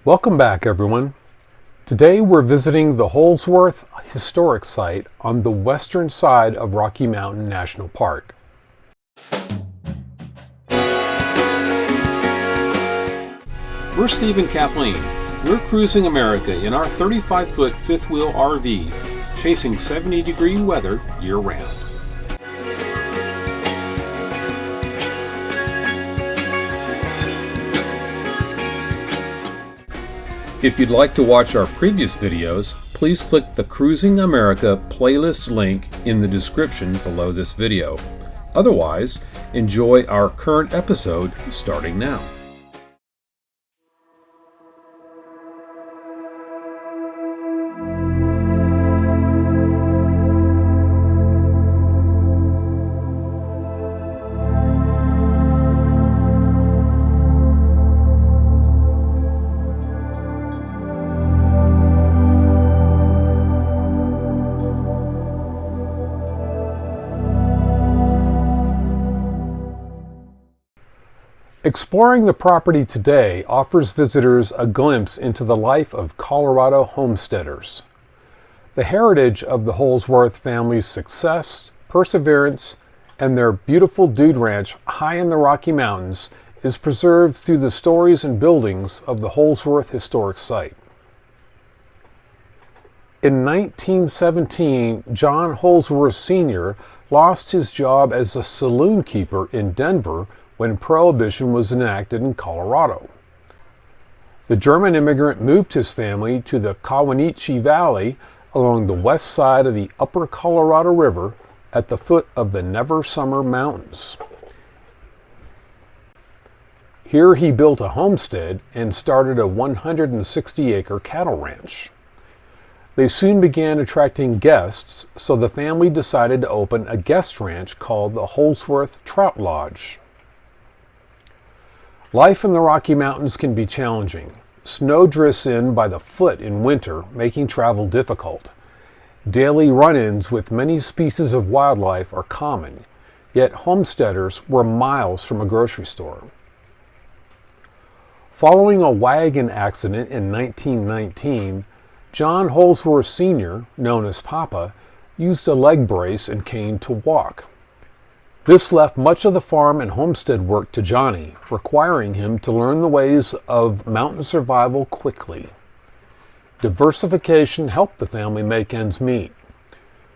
Welcome back, everyone. Today we're visiting the Holzwarth Historic Site on the western side of Rocky Mountain National Park. We're Steve and Kathleen. We're cruising America in our 35-foot fifth wheel RV, chasing 70-degree weather year-round. If you'd like to watch our previous videos, please click the Cruising America playlist link in the description below this video. Otherwise, enjoy our current episode starting now. Exploring the property today offers visitors a glimpse into the life of Colorado homesteaders. The heritage of the Holzwarth family's success, perseverance, and their beautiful dude ranch high in the Rocky Mountains is preserved through the stories and buildings of the Holzwarth Historic Site. In 1917, John Holzwarth Sr. lost his job as a saloon keeper in Denver when Prohibition was enacted in Colorado. The German immigrant moved his family to the Kawanichi Valley along the west side of the upper Colorado River at the foot of the Never Summer Mountains. Here he built a homestead and started a 160-acre cattle ranch. They soon began attracting guests, so the family decided to open a guest ranch called the Holzwarth Trout Lodge. Life in the Rocky Mountains can be challenging. Snow drifts in by the foot in winter, making travel difficult. Daily run-ins with many species of wildlife are common, yet homesteaders were miles from a grocery store. Following a wagon accident in 1919, John Holzwarth Sr., known as Papa, used a leg brace and cane to walk. This left much of the farm and homestead work to Johnny, requiring him to learn the ways of mountain survival quickly. Diversification helped the family make ends meet.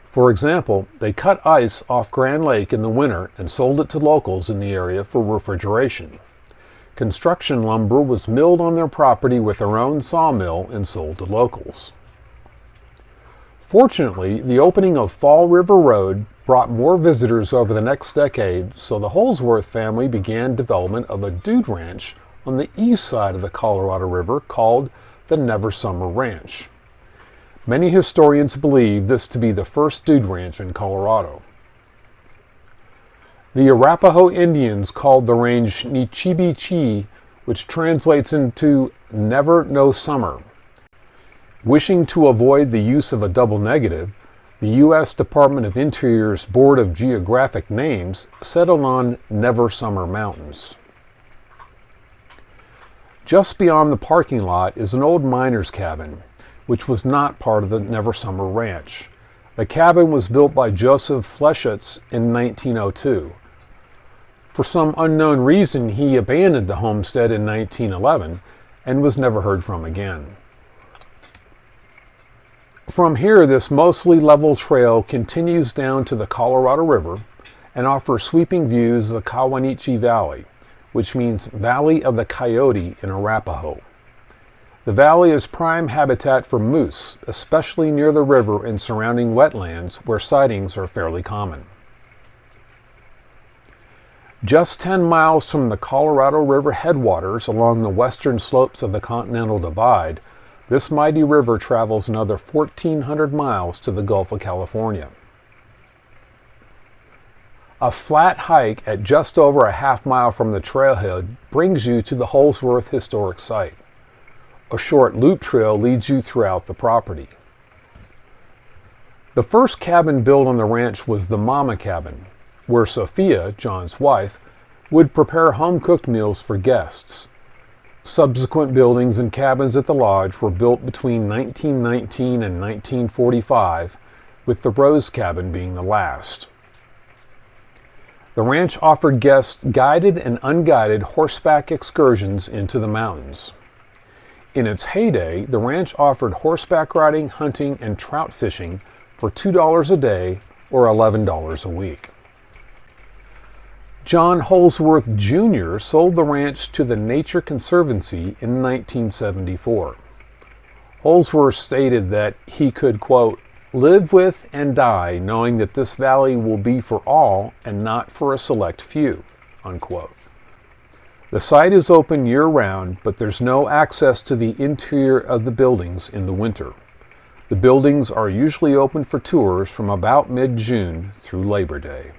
For example, they cut ice off Grand Lake in the winter and sold it to locals in the area for refrigeration. Construction lumber was milled on their property with their own sawmill and sold to locals. Fortunately, the opening of Fall River Road brought more visitors over the next decade, so the Holzwarth family began development of a dude ranch on the east side of the Colorado River called the Never Summer Ranch. Many historians believe this to be the first dude ranch in Colorado. The Arapaho Indians called the range Nichibichi, which translates into Never No Summer. Wishing to avoid the use of a double negative, the U.S. Department of Interior's Board of Geographic Names settled on Never Summer Mountains. Just beyond the parking lot is an old miner's cabin, which was not part of the Never Summer Ranch. The cabin was built by Joseph Fleschutz in 1902. For some unknown reason, he abandoned the homestead in 1911 and was never heard from again. From here, this mostly level trail continues down to the Colorado River and offers sweeping views of the Kawanichi Valley, which means Valley of the Coyote in Arapaho. The valley is prime habitat for moose, especially near the river and surrounding wetlands where sightings are fairly common. Just 10 miles from the Colorado River headwaters along the western slopes of the Continental Divide, this mighty river travels another 1,400 miles to the Gulf of California. A flat hike at just over a half mile from the trailhead brings you to the Holzwarth Historic Site. A short loop trail leads you throughout the property. The first cabin built on the ranch was the Mama Cabin, where Sophia, John's wife, would prepare home-cooked meals for guests. Subsequent buildings and cabins at the lodge were built between 1919 and 1945, with the Rose Cabin being the last. The ranch offered guests guided and unguided horseback excursions into the mountains. In its heyday, the ranch offered horseback riding, hunting, and trout fishing for $2 a day or $11 a week. John Holzwarth Jr. sold the ranch to the Nature Conservancy in 1974. Holzwarth stated that he could, quote, live with and die knowing that this valley will be for all and not for a select few, unquote. The site is open year-round, but there's no access to the interior of the buildings in the winter. The buildings are usually open for tours from about mid-June through Labor Day.